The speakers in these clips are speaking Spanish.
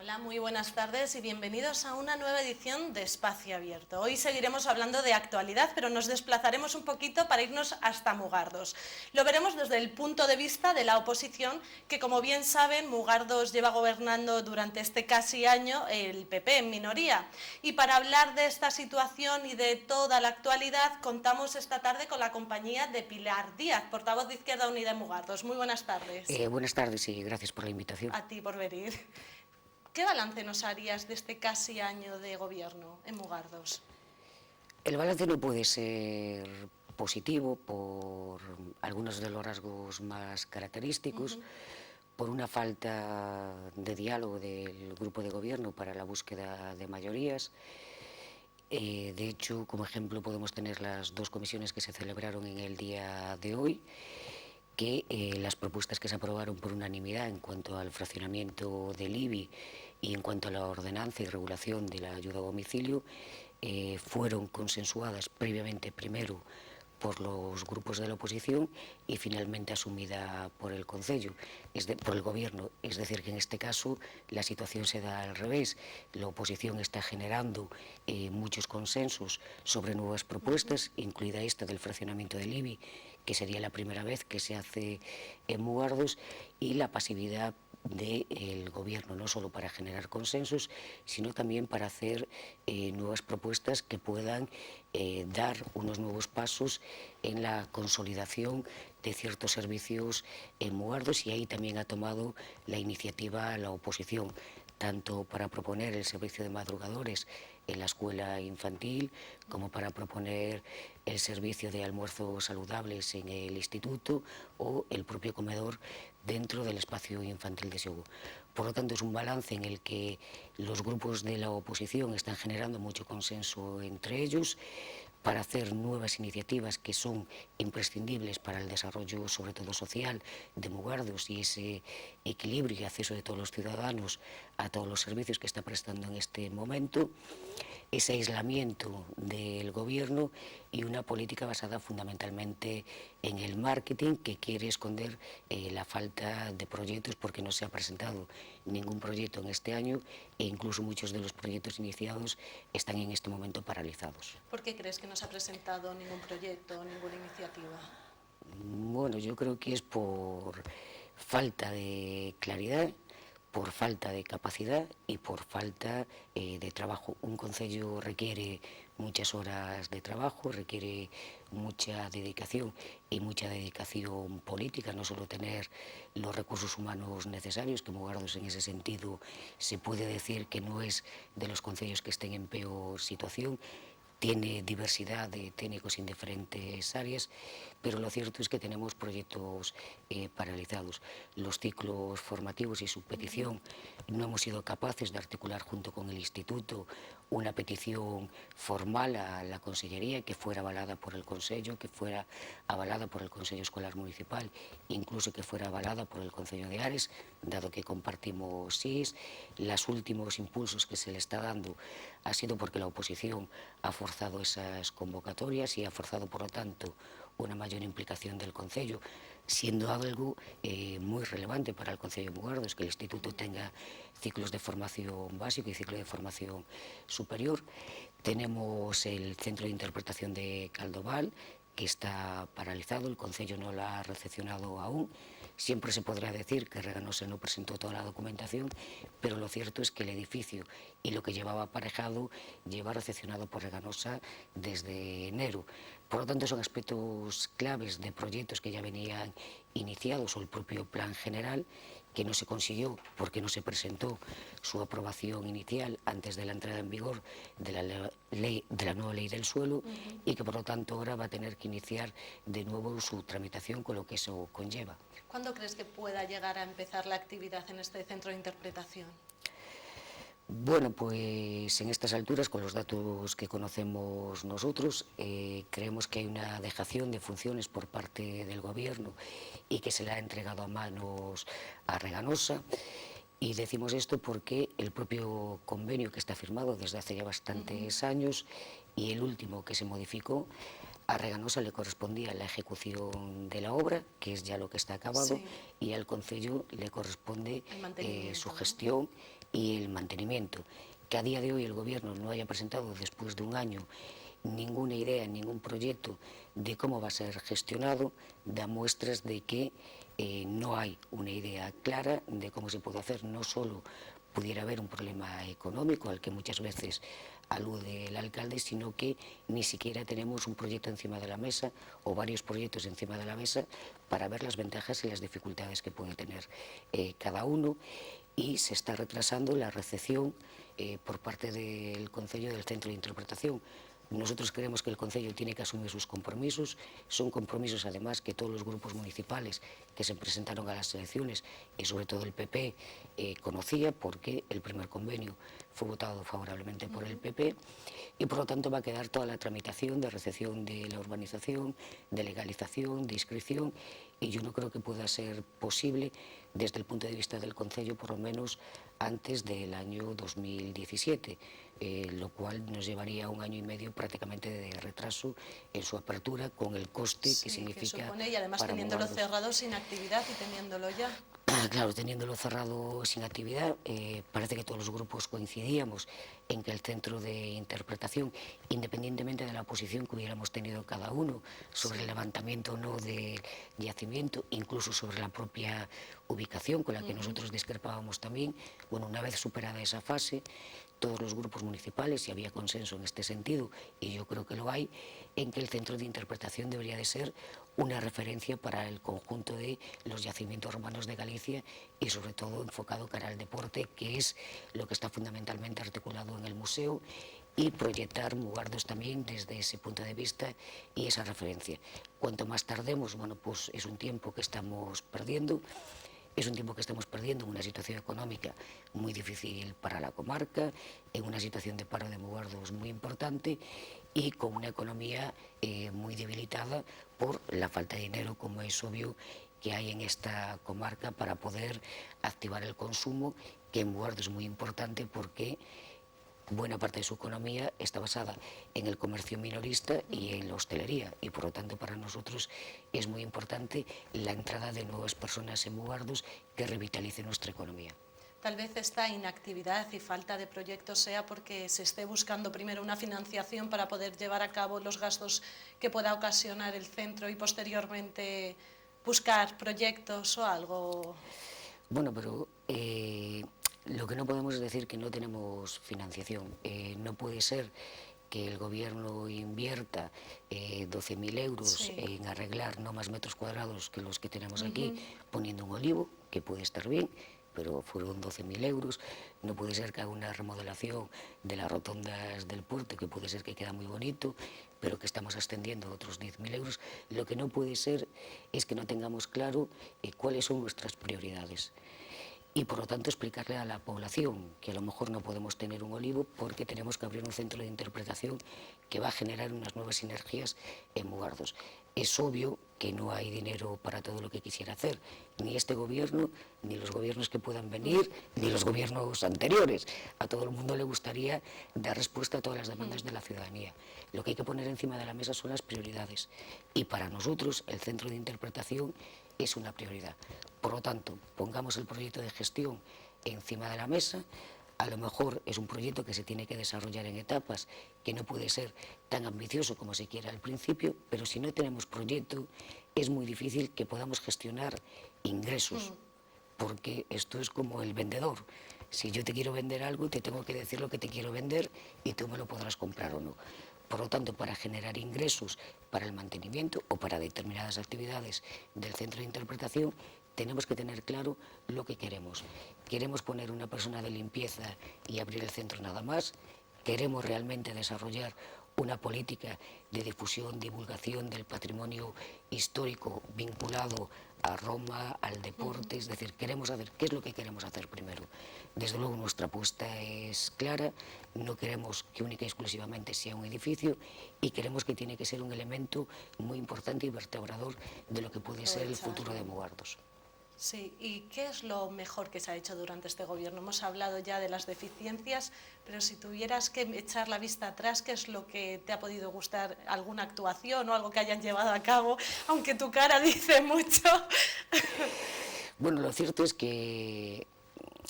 Hola, muy buenas tardes y bienvenidos a una nueva edición de Espacio Abierto. Hoy seguiremos hablando de actualidad, pero nos desplazaremos un poquito para irnos hasta Mugardos. Lo veremos desde el punto de vista de la oposición, que como bien saben, Mugardos lleva gobernando durante este casi año el PP en minoría. Y para hablar de esta situación y de toda la actualidad, contamos esta tarde con la compañía de Pilar Díaz, portavoz de Izquierda Unida en Mugardos. Muy buenas tardes. Buenas tardes y gracias por la invitación. A ti por venir. ¿Qué balance nos harías de este casi año de gobierno en Mugardos? El balance no puede ser positivo por algunos de los rasgos más característicos, por una falta de diálogo del grupo de gobierno para la búsqueda de mayorías. De hecho, como ejemplo podemos tener las dos comisiones que se celebraron en el día de hoy, que las propuestas que se aprobaron por unanimidad en cuanto al fraccionamiento del IBI y en cuanto a la ordenanza y regulación de la ayuda a domicilio fueron consensuadas previamente primero por los grupos de la oposición y finalmente asumida por el Concello, por el Gobierno. Es decir, que en este caso la situación se da al revés. La oposición está generando muchos consensos sobre nuevas propuestas, incluida esta del fraccionamiento del IBI, que sería la primera vez que se hace en Mugardos, y la pasividad del Gobierno, no solo para generar consensos, sino también para hacer nuevas propuestas que puedan dar unos nuevos pasos en la consolidación de ciertos servicios en Mugardos, y ahí también ha tomado la iniciativa la oposición, tanto para proponer el servicio de madrugadores en la escuela infantil, como para proponer el servicio de almuerzos saludables en el instituto o el propio comedor dentro del espacio infantil de Seúl. Por lo tanto, es un balance en el que los grupos de la oposición están generando mucho consenso entre ellos para hacer nuevas iniciativas que son imprescindibles para el desarrollo, sobre todo social, de Mugardos, y ese equilibrio y acceso de todos los ciudadanos a todos los servicios que está prestando en este momento, ese aislamiento del Gobierno y una política basada fundamentalmente en el marketing, que quiere esconder la falta de proyectos, porque no se ha presentado ningún proyecto en este año e incluso muchos de los proyectos iniciados están en este momento paralizados. ¿Por qué crees que no se ha presentado ningún proyecto, ninguna iniciativa? Bueno, yo creo que es por falta de claridad, por falta de capacidad y por falta de trabajo. Un concello requiere muchas horas de trabajo, requiere mucha dedicación y mucha dedicación política, no solo tener los recursos humanos necesarios, que Mugardos en ese sentido se puede decir que no es de los concellos que estén en peor situación. Tiene diversidad de técnicos en diferentes áreas, pero lo cierto es que tenemos proyectos paralizados. Los ciclos formativos y su petición, no hemos sido capaces de articular junto con el Instituto una petición formal a la Consellería que fuera avalada por el Consello, que fuera avalada por el Consello Escolar Municipal, incluso que fuera avalada por el Concello de Ares, dado que compartimos SIS. Los últimos impulsos que se le está dando ha sido porque la oposición ha forzado esas convocatorias y ha forzado, por lo tanto, una mayor implicación del Concello, siendo algo muy relevante para el Concello de Mugardos que el Instituto tenga ciclos de formación básico y ciclo de formación superior. Tenemos el Centro de Interpretación de Caldoval, que está paralizado, el Concello no lo ha recepcionado aún. Siempre se podrá decir que Reganosa no presentó toda la documentación, pero lo cierto es que el edificio y lo que llevaba aparejado lleva recepcionado por Reganosa desde enero. Por lo tanto, son aspectos claves de proyectos que ya venían iniciados, o el propio plan general, que no se consiguió porque no se presentó su aprobación inicial antes de la entrada en vigor de la nueva ley del suelo, y que por lo tanto ahora va a tener que iniciar de nuevo su tramitación, con lo que eso conlleva. ¿Cuándo crees que pueda llegar a empezar la actividad en este centro de interpretación? Bueno, pues en estas alturas, con los datos que conocemos nosotros, creemos que hay una dejación de funciones por parte del Gobierno y que se le ha entregado a manos a Reganosa. Y decimos esto porque el propio convenio, que está firmado desde hace ya bastantes años, y el último que se modificó, A Reganosa le correspondía la ejecución de la obra, que es ya lo que está acabado, Sí. y al concello le corresponde El mantenimiento, su ¿no? gestión y el mantenimiento. Que a día de hoy el gobierno no haya presentado, después de un año, ninguna idea, ningún proyecto de cómo va a ser gestionado, da muestras de que no hay una idea clara de cómo se puede hacer. No solo pudiera haber un problema económico al que muchas veces alude el alcalde, sino que ni siquiera tenemos un proyecto encima de la mesa o varios proyectos encima de la mesa para ver las ventajas y las dificultades que puede tener cada uno, y se está retrasando la recepción por parte del Concello del Centro de Interpretación. Nosotros creemos que el Concello tiene que asumir sus compromisos. Son compromisos, además, que todos los grupos municipales que se presentaron a las elecciones, y sobre todo el PP, conocía, porque el primer convenio fue votado favorablemente por el PP, y por lo tanto va a quedar toda la tramitación de recepción de la urbanización, de legalización, de inscripción, y yo no creo que pueda ser posible desde el punto de vista del Concello, por lo menos antes del año 2017, lo cual nos llevaría 1 año y medio prácticamente de retraso en su apertura, con el coste que significa. Que supone, y además teniéndolo cerrado sin actividad y teniéndolo ya. Claro, teniéndolo cerrado sin actividad, parece que todos los grupos coincidíamos en que el centro de interpretación, independientemente de la posición que hubiéramos tenido cada uno sobre el levantamiento o no del yacimiento, incluso sobre la propia ubicación, con la que nosotros discrepábamos también, bueno, una vez superada esa fase, todos los grupos municipales, y había consenso en este sentido, y yo creo que lo hay, en que el centro de interpretación debería de ser una referencia para el conjunto de los yacimientos romanos de Galicia, y sobre todo enfocado cara al deporte, que es lo que está fundamentalmente articulado en el museo, y proyectar Mugardos también desde ese punto de vista y esa referencia. Cuanto más tardemos, bueno, pues es un tiempo que estamos perdiendo. Es un tiempo que estamos perdiendo en una situación económica muy difícil para la comarca, en una situación de paro de Mugardos muy importante, y con una economía muy debilitada por la falta de dinero, como es obvio, que hay en esta comarca para poder activar el consumo, que en Mugardos es muy importante porque buena parte de su economía está basada en el comercio minorista y en la hostelería, y por lo tanto para nosotros es muy importante la entrada de nuevas personas en Mugardos que revitalice nuestra economía. Tal vez esta inactividad y falta de proyectos sea porque se esté buscando primero una financiación para poder llevar a cabo los gastos que pueda ocasionar el centro y posteriormente buscar proyectos o algo. Bueno, pero lo que no podemos es decir que no tenemos financiación. No puede ser que el gobierno invierta 12.000 euros en arreglar no más metros cuadrados que los que tenemos aquí, poniendo un olivo, que puede estar bien, pero fueron 12.000 euros. No puede ser que haga una remodelación de las rotondas del puerto, que puede ser que queda muy bonito, pero que estamos ascendiendo a otros 10.000 euros. Lo que no puede ser es que no tengamos claro cuáles son nuestras prioridades. Y por lo tanto explicarle a la población que a lo mejor no podemos tener un olivo porque tenemos que abrir un centro de interpretación que va a generar unas nuevas sinergias en Mugardos. Es obvio que no hay dinero para todo lo que quisiera hacer, ni este gobierno, ni los gobiernos que puedan venir, ni los gobiernos anteriores. A todo el mundo le gustaría dar respuesta a todas las demandas de la ciudadanía. Lo que hay que poner encima de la mesa son las prioridades, y para nosotros el centro de interpretación es una prioridad. Por lo tanto, pongamos el proyecto de gestión encima de la mesa. A lo mejor es un proyecto que se tiene que desarrollar en etapas, que no puede ser tan ambicioso como se quiera al principio, pero si no tenemos proyecto es muy difícil que podamos gestionar ingresos, porque esto es como el vendedor. Si yo te quiero vender algo, te tengo que decir lo que te quiero vender y tú me lo podrás comprar o no. Por lo tanto, para generar ingresos para el mantenimiento o para determinadas actividades del centro de interpretación, tenemos que tener claro lo que queremos. ¿Queremos poner una persona de limpieza y abrir el centro nada más? ¿Queremos realmente desarrollar una política de difusión, divulgación del patrimonio histórico vinculado a Roma, al deporte? Es decir, queremos hacer, ¿qué es lo que queremos hacer primero? Desde luego nuestra apuesta es clara, no queremos que única y exclusivamente sea un edificio, y queremos que tiene que ser un elemento muy importante y vertebrador de lo que puede ser el futuro de Mugardos. Sí, ¿y qué es lo mejor que se ha hecho durante este gobierno? Hemos hablado ya de las deficiencias, pero si tuvieras que echar la vista atrás, ¿qué es lo que te ha podido gustar? ¿Alguna actuación o algo que hayan llevado a cabo? Aunque tu cara dice mucho. Bueno, lo cierto es que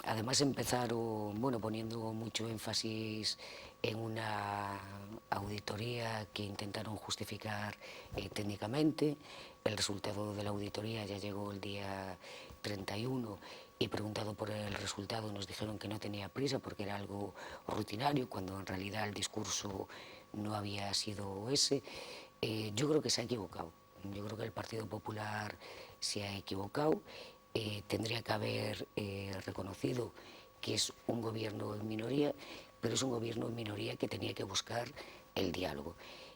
además empezaron, bueno, poniendo mucho énfasis en una auditoría que intentaron justificar técnicamente. El resultado de la auditoría ya llegó el día 31 y preguntado por el resultado nos dijeron que no tenía prisa porque era algo rutinario, cuando en realidad el discurso no había sido ese. Yo creo que se ha equivocado. Yo creo que el Partido Popular se ha equivocado. Tendría que haber reconocido que es un gobierno en minoría, pero es un gobierno en minoría que tenía que buscar el diálogo.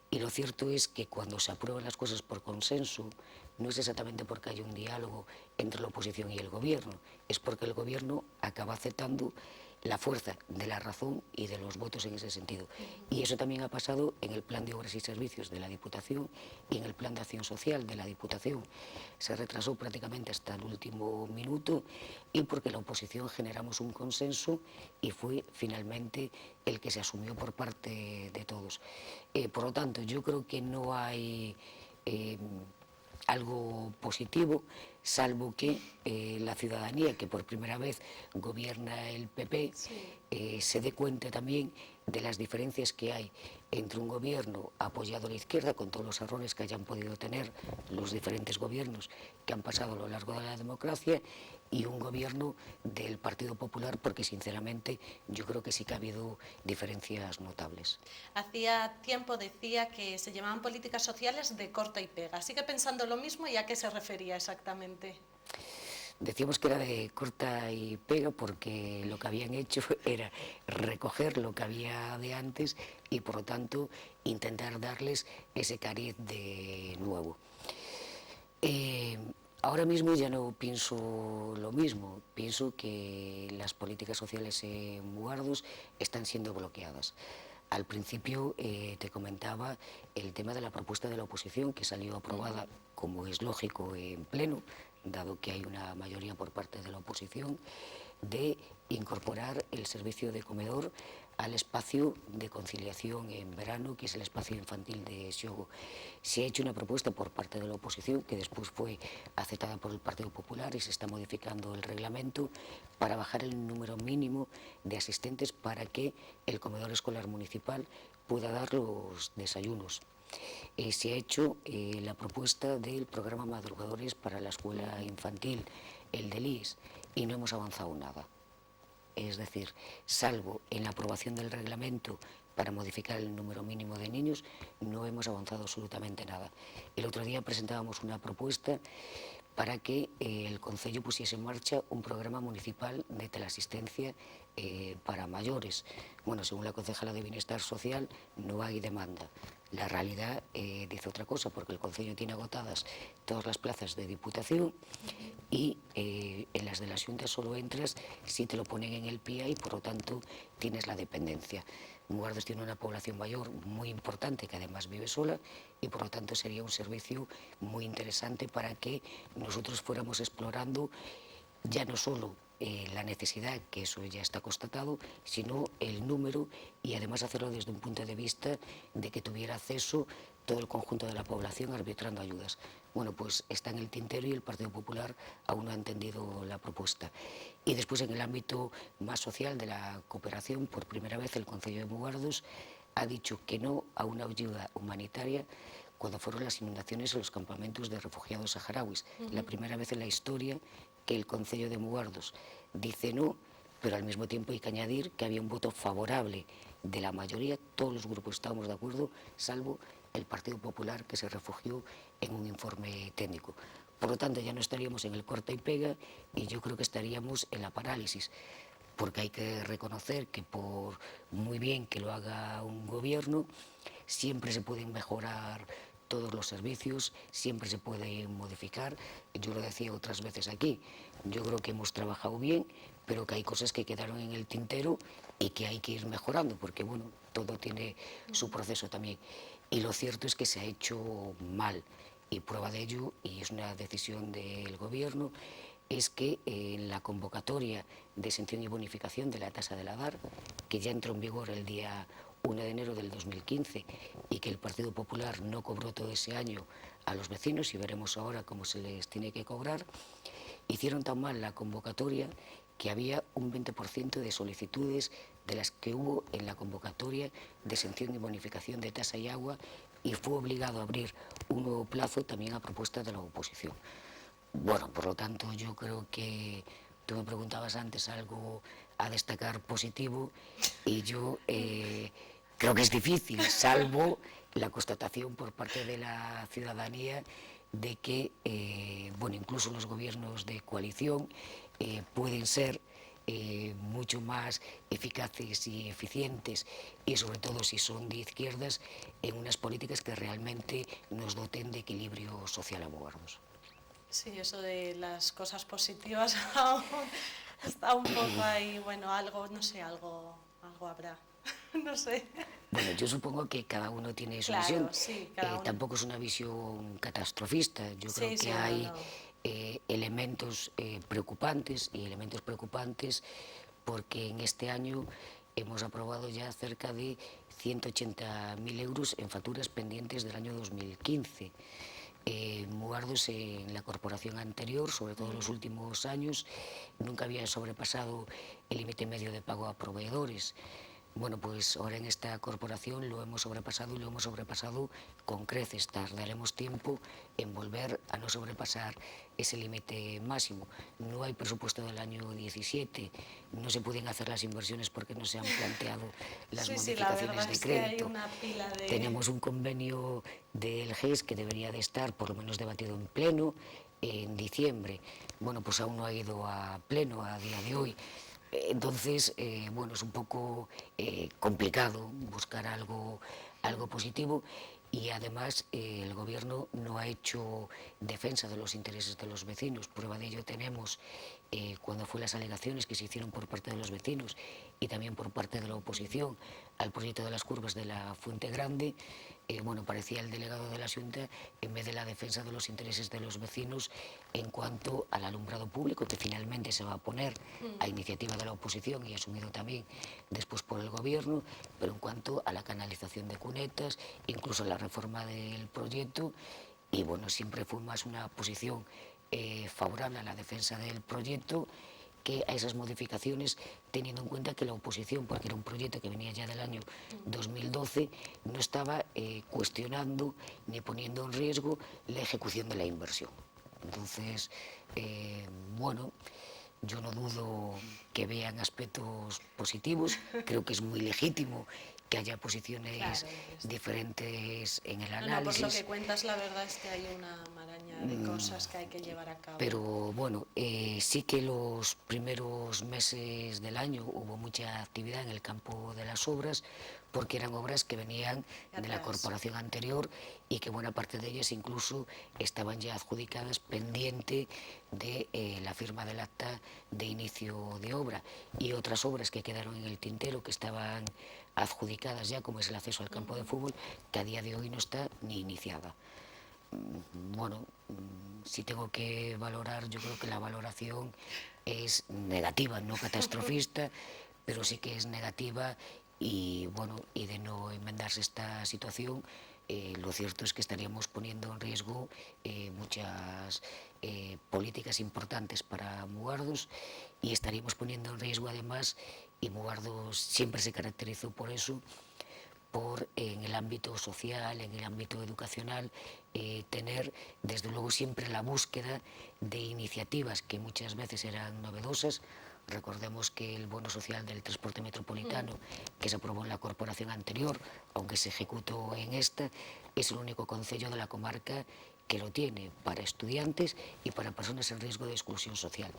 Y lo cierto es que cuando se aprueban las cosas por consenso, no es exactamente porque hay un diálogo entre la oposición y el gobierno, es porque el gobierno acaba aceptando la fuerza de la razón y de los votos en ese sentido. Y eso también ha pasado en el Plan de Obras y Servicios de la Diputación y en el Plan de Acción Social de la Diputación. Se retrasó prácticamente hasta el último minuto y porque la oposición generamos un consenso y fue finalmente el que se asumió por parte de todos. Por lo tanto, yo creo que no hay algo positivo, salvo que la ciudadanía, que por primera vez gobierna el PP, se dé cuenta también de las diferencias que hay entre un gobierno apoyado a la izquierda, con todos los errores que hayan podido tener los diferentes gobiernos que han pasado a lo largo de la democracia, y un gobierno del Partido Popular, porque sinceramente yo creo que sí que ha habido diferencias notables. Hacía tiempo decía que se llamaban políticas sociales de corta y pega. ¿Sigue pensando lo mismo y a qué se refería exactamente? Decíamos que era de corta y pega porque lo que habían hecho era recoger lo que había de antes y por lo tanto intentar darles ese cariz de nuevo. Ahora mismo ya no pienso lo mismo, pienso que las políticas sociales en Mugardos están siendo bloqueadas. Al principio te comentaba el tema de la propuesta de la oposición que salió aprobada, como es lógico, en pleno, dado que hay una mayoría por parte de la oposición, de incorporar el servicio de comedor al espacio de conciliación en verano, que es el espacio infantil de Xogo. Se ha hecho una propuesta por parte de la oposición que después fue aceptada por el Partido Popular y se está modificando el reglamento para bajar el número mínimo de asistentes para que el comedor escolar municipal pueda dar los desayunos. Se ha hecho la propuesta del programa Madrugadores para la escuela infantil, el del IS, y no hemos avanzado nada. Es decir, salvo en la aprobación del reglamento para modificar el número mínimo de niños, no hemos avanzado absolutamente nada. El otro día presentábamos una propuesta para que el Concello pusiese en marcha un programa municipal de teleasistencia para mayores. Bueno, según la concejala de Bienestar Social, no hay demanda. La realidad dice otra cosa, porque el Concello tiene agotadas todas las plazas de Diputación y en las de la Xunta solo entras si te lo ponen en el PIA y por lo tanto tienes la dependencia. Mugardos tiene una población mayor muy importante que además vive sola y por lo tanto sería un servicio muy interesante para que nosotros fuéramos explorando ya no solo la necesidad, que eso ya está constatado, sino el número y además hacerlo desde un punto de vista de que tuviera acceso todo el conjunto de la población arbitrando ayudas. Bueno, pues está en el tintero y el Partido Popular aún no ha entendido la propuesta. Y después en el ámbito más social de la cooperación, por primera vez el Concello de Mugardos ha dicho que no a una ayuda humanitaria cuando fueron las inundaciones en los campamentos de refugiados saharauis. La primera vez en la historia que el Concello de Mugardos dice no, pero al mismo tiempo hay que añadir que había un voto favorable de la mayoría, todos los grupos estábamos de acuerdo, salvo el Partido Popular, que se refugió en un informe técnico. Por lo tanto, ya no estaríamos en el corta y pega y yo creo que estaríamos en la parálisis, porque hay que reconocer que por muy bien que lo haga un gobierno, siempre se pueden mejorar todos los servicios, siempre se puede modificar. Yo lo decía otras veces aquí, yo creo que hemos trabajado bien, pero que hay cosas que quedaron en el tintero y que hay que ir mejorando, porque bueno, todo tiene su proceso también. Y lo cierto es que se ha hecho mal, y prueba de ello, y es una decisión del gobierno, es que en la convocatoria de exención y bonificación de la tasa del Adar, que ya entró en vigor el día 1 de enero del 2015 y que el Partido Popular no cobró todo ese año a los vecinos, y veremos ahora cómo se les tiene que cobrar, hicieron tan mal la convocatoria que había un 20% de solicitudes de las que hubo en la convocatoria de exención y bonificación de tasa y agua, y fue obligado a abrir un nuevo plazo también a propuesta de la oposición. Bueno, por lo tanto, yo creo que tú me preguntabas antes algo a destacar positivo, y yo creo que es difícil, salvo la constatación por parte de la ciudadanía de que, bueno, incluso los gobiernos de coalición pueden ser mucho más eficaces y eficientes, y sobre todo si son de izquierdas, en unas políticas que realmente nos doten de equilibrio social a Mugardos. Sí, eso de las cosas positivas aún está un poco ahí, bueno, algo, no sé, algo habrá, no sé. Bueno, yo supongo que cada uno tiene su visión. Claro, sí, cada uno. Tampoco es una visión catastrofista. Yo creo Sí, que sí, no, hay no. elementos preocupantes, y elementos preocupantes porque en este año hemos aprobado ya cerca de 180.000 euros en facturas pendientes del año 2015. Mugardos, en la corporación anterior, sobre todo en los últimos años, nunca había sobrepasado el límite medio de pago a proveedores. Bueno, pues ahora en esta corporación lo hemos sobrepasado, y lo hemos sobrepasado con creces. Tardaremos tiempo en volver a no sobrepasar ese límite máximo. No hay presupuesto del año 17, no se pueden hacer las inversiones porque no se han planteado las Sí, sí, la modificaciones verdad de es que hay crédito. una pila de... Tenemos un convenio del GES que debería de estar por lo menos debatido en pleno en diciembre. Bueno, pues aún no ha ido a pleno a día de hoy. Entonces, bueno, es un poco complicado buscar algo positivo, y además el Gobierno no ha hecho defensa de los intereses de los vecinos. Prueba de ello tenemos cuando fue las alegaciones que se hicieron por parte de los vecinos y también por parte de la oposición al proyecto de las curvas de la Fuente Grande. Bueno, parecía el delegado de la Xunta, en vez de la defensa de los intereses de los vecinos en cuanto al alumbrado público, que finalmente se va a poner a iniciativa de la oposición y asumido también después por el Gobierno, pero en cuanto a la canalización de cunetas, incluso la reforma del proyecto. Y bueno, siempre fue más una posición favorable a la defensa del proyecto que a esas modificaciones, teniendo en cuenta que la oposición, porque era un proyecto que venía ya del año 2012, no estaba cuestionando ni poniendo en riesgo la ejecución de la inversión. Entonces, bueno, yo no dudo que vean aspectos positivos, creo que es muy legítimo que haya posiciones Claro, diferentes en el no, no, por lo que análisis. cuentas, la verdad es que hay una maraña de cosas que hay que llevar a cabo. Pero bueno, sí que los primeros meses del año hubo mucha actividad en el campo de las obras, porque eran obras que venían de la corporación anterior y que buena parte de ellas incluso estaban ya adjudicadas, pendiente de la firma del acta de inicio de obra, y otras obras que quedaron en el tintero, que estaban adjudicadas ya, como es el acceso al campo de fútbol, que a día de hoy no está ni iniciada. Bueno, si tengo que valorar, yo creo que la valoración es negativa, no catastrofista, pero sí que es negativa, y bueno, y de no enmendarse esta situación, lo cierto es que estaríamos poniendo en riesgo muchas políticas importantes para Mugardos, y estaríamos poniendo en riesgo además, y Mugardos siempre se caracterizó por eso, en el ámbito social, en el ámbito educacional, tener desde luego siempre la búsqueda de iniciativas que muchas veces eran novedosas. Recordemos que el bono social del transporte metropolitano, que se aprobó en la corporación anterior, aunque se ejecutó en esta, es el único concello de la comarca que lo tiene para estudiantes y para personas en riesgo de exclusión social.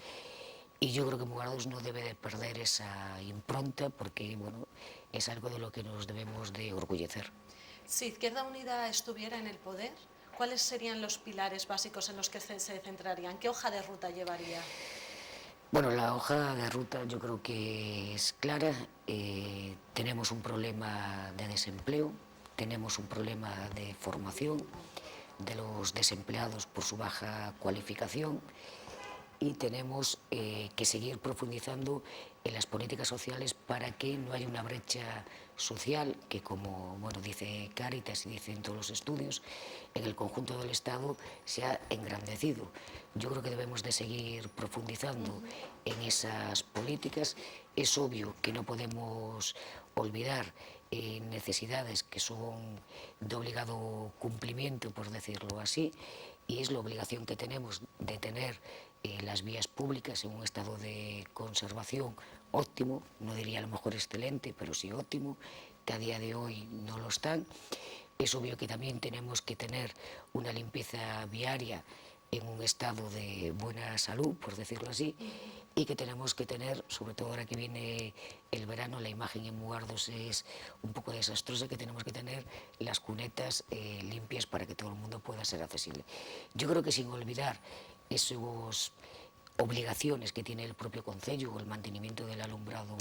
Y yo creo que Mugardos no debe de perder esa impronta, porque bueno, es algo de lo que nos debemos de orgullecer. Si Izquierda Unida estuviera en el poder, ¿cuáles serían los pilares básicos en los que se centrarían? ¿Qué hoja de ruta llevaría? Bueno, la hoja de ruta yo creo que es clara. Tenemos un problema de desempleo, tenemos un problema de formación de los desempleados por su baja cualificación, y tenemos que seguir profundizando en las políticas sociales para que no haya una brecha social que, como bueno, dice Cáritas y dicen todos los estudios, en el conjunto del Estado se ha engrandecido. Yo creo que debemos de seguir profundizando en esas políticas. Es obvio que no podemos olvidar necesidades que son de obligado cumplimiento, por decirlo así, y es la obligación que tenemos de tener las vías públicas en un estado de conservación óptimo, no diría a lo mejor excelente, pero sí óptimo, que a día de hoy no lo están. Es obvio que también tenemos que tener una limpieza viaria en un estado de buena salud, por decirlo así, y que tenemos que tener, sobre todo ahora que viene el verano, la imagen en Mugardos es un poco desastrosa, que tenemos que tener las cunetas limpias para que todo el mundo pueda ser accesible. Yo creo que sin olvidar esas obligaciones que tiene el propio concello o el mantenimiento del alumbrado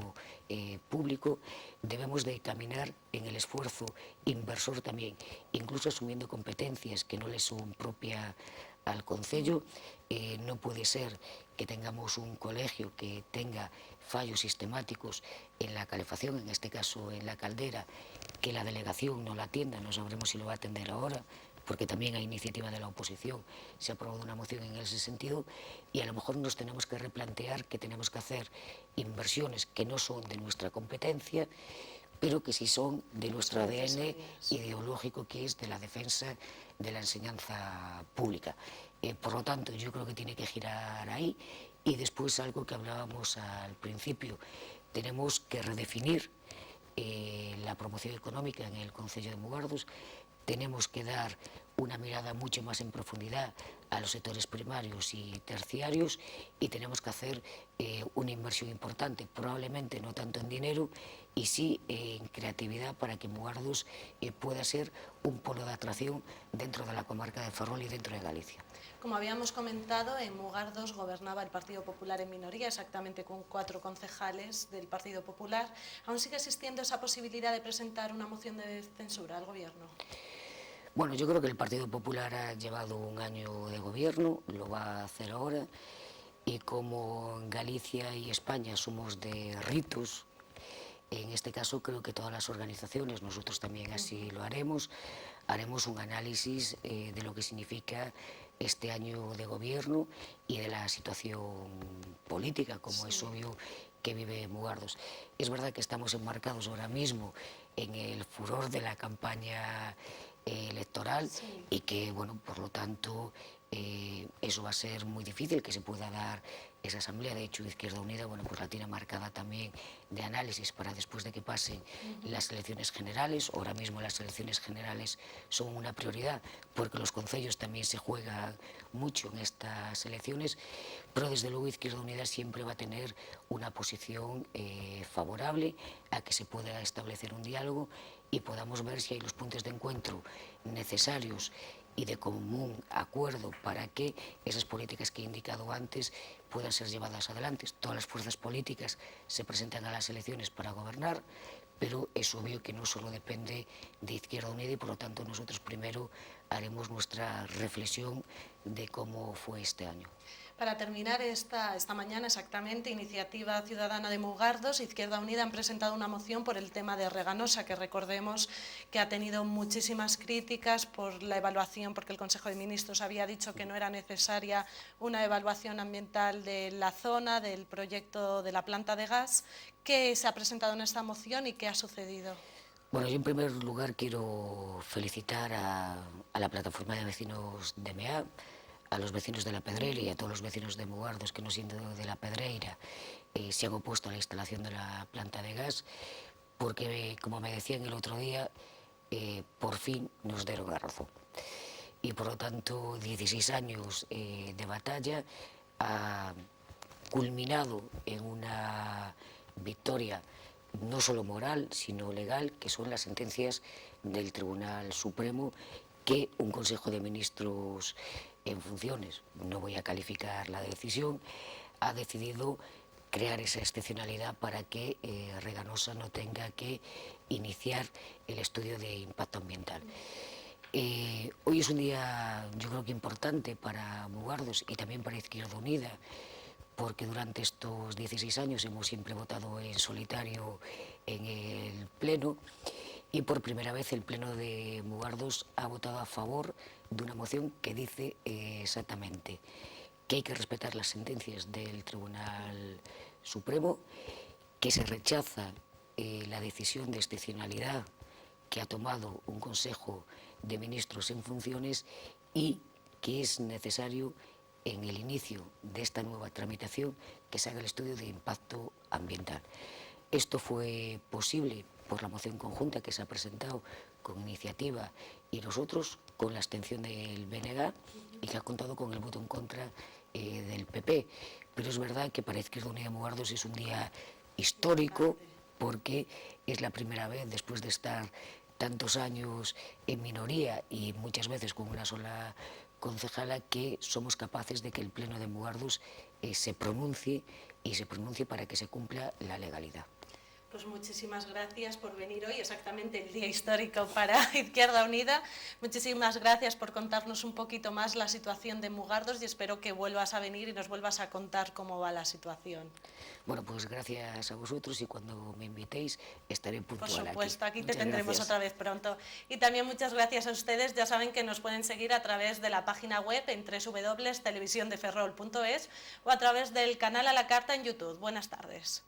público, debemos de caminar en el esfuerzo inversor también, incluso asumiendo competencias que no le son propias al concello. No puede ser que tengamos un colegio que tenga fallos sistemáticos en la calefacción, en este caso en la caldera, que la delegación no la atienda, no sabremos si lo va a atender ahora, porque también a iniciativa de la oposición se ha aprobado una moción en ese sentido, y a lo mejor nos tenemos que replantear que tenemos que hacer inversiones que no son de nuestra competencia, pero que sí son de nuestro ADN ideológico, que es de la defensa de la enseñanza pública. Por lo tanto, yo creo que tiene que girar ahí. Y después, algo que hablábamos al principio, tenemos que redefinir la promoción económica en el concello de Mugardos. Tenemos que dar una mirada mucho más en profundidad a los sectores primarios y terciarios, y tenemos que hacer una inversión importante, probablemente no tanto en dinero, y sí en creatividad, para que Mugardos pueda ser un polo de atracción dentro de la comarca de Ferrol y dentro de Galicia. Como habíamos comentado, en Mugardos gobernaba el Partido Popular en minoría, exactamente con 4 concejales del Partido Popular. ¿Aún sigue existiendo esa posibilidad de presentar una moción de censura al Gobierno? Bueno, yo creo que el Partido Popular ha llevado un año de gobierno, lo va a hacer ahora, y como en Galicia y España somos de ritos, en este caso creo que todas las organizaciones, nosotros también así lo haremos un análisis de lo que significa este año de gobierno y de la situación política, como es obvio que vive Mugardos. Es verdad que estamos enmarcados ahora mismo en el furor de la campaña electoral y que, bueno, por lo tanto, eso va a ser muy difícil que se pueda dar esa asamblea. De hecho, Izquierda Unida, bueno, pues la tiene marcada también de análisis para después de que pasen las elecciones generales. Ahora mismo las elecciones generales son una prioridad porque los concellos también se juegan mucho en estas elecciones, pero desde luego Izquierda Unida siempre va a tener una posición favorable a que se pueda establecer un diálogo y podamos ver si hay los puntos de encuentro necesarios y de común acuerdo para que esas políticas que he indicado antes puedan ser llevadas adelante. Todas las fuerzas políticas se presentan a las elecciones para gobernar, pero es obvio que no solo depende de Izquierda Unida y por lo tanto nosotros primero haremos nuestra reflexión de cómo fue este año. Para terminar, esta mañana exactamente, Iniciativa Ciudadana de Mugardos, Izquierda Unida han presentado una moción por el tema de Reganosa, que recordemos que ha tenido muchísimas críticas por la evaluación, porque el Consejo de Ministros había dicho que no era necesaria una evaluación ambiental de la zona, del proyecto de la planta de gas. ¿Qué se ha presentado en esta moción y qué ha sucedido? Bueno, yo en primer lugar quiero felicitar a la plataforma de vecinos de MEA, a los vecinos de La Pedreira y a todos los vecinos de Mugardos que no siendo de La Pedreira se han opuesto a la instalación de la planta de gas, porque, como me decían el otro día, por fin nos dieron la razón. Y por lo tanto, 16 años de batalla ha culminado en una victoria no solo moral, sino legal, que son las sentencias del Tribunal Supremo, que un Consejo de Ministros en funciones, no voy a calificar la decisión, ha decidido crear esa excepcionalidad para que Reganosa no tenga que iniciar el estudio de impacto ambiental. Hoy es un día, yo creo que importante para Mugardos y también para Izquierda Unida, porque durante estos 16 años hemos siempre votado en solitario en el Pleno y por primera vez el Pleno de Mugardos ha votado a favor de una moción que dice exactamente que hay que respetar las sentencias del Tribunal Supremo, que se rechaza la decisión de excepcionalidad que ha tomado un Consejo de Ministros en funciones y que es necesario en el inicio de esta nueva tramitación que se haga el estudio de impacto ambiental. Esto fue posible por la moción conjunta que se ha presentado con iniciativa y nosotros con la abstención del BNG y que ha contado con el voto en contra del PP. Pero es verdad que para Izquierda Unida Mugardos es un día histórico porque es la primera vez después de estar tantos años en minoría y muchas veces con una sola concejala que somos capaces de que el Pleno de Mugardos se pronuncie y se pronuncie para que se cumpla la legalidad. Pues muchísimas gracias por venir hoy, exactamente el día histórico para Izquierda Unida. Muchísimas gracias por contarnos un poquito más la situación de Mugardos y espero que vuelvas a venir y nos vuelvas a contar cómo va la situación. Bueno, pues gracias a vosotros y cuando me invitéis estaré puntual aquí. Por supuesto, aquí te Muchas tendremos gracias. otra vez pronto. Y también muchas gracias a ustedes, ya saben que nos pueden seguir a través de la página web en www.televisiondeferrol.es o a través del canal a la carta en YouTube. Buenas tardes.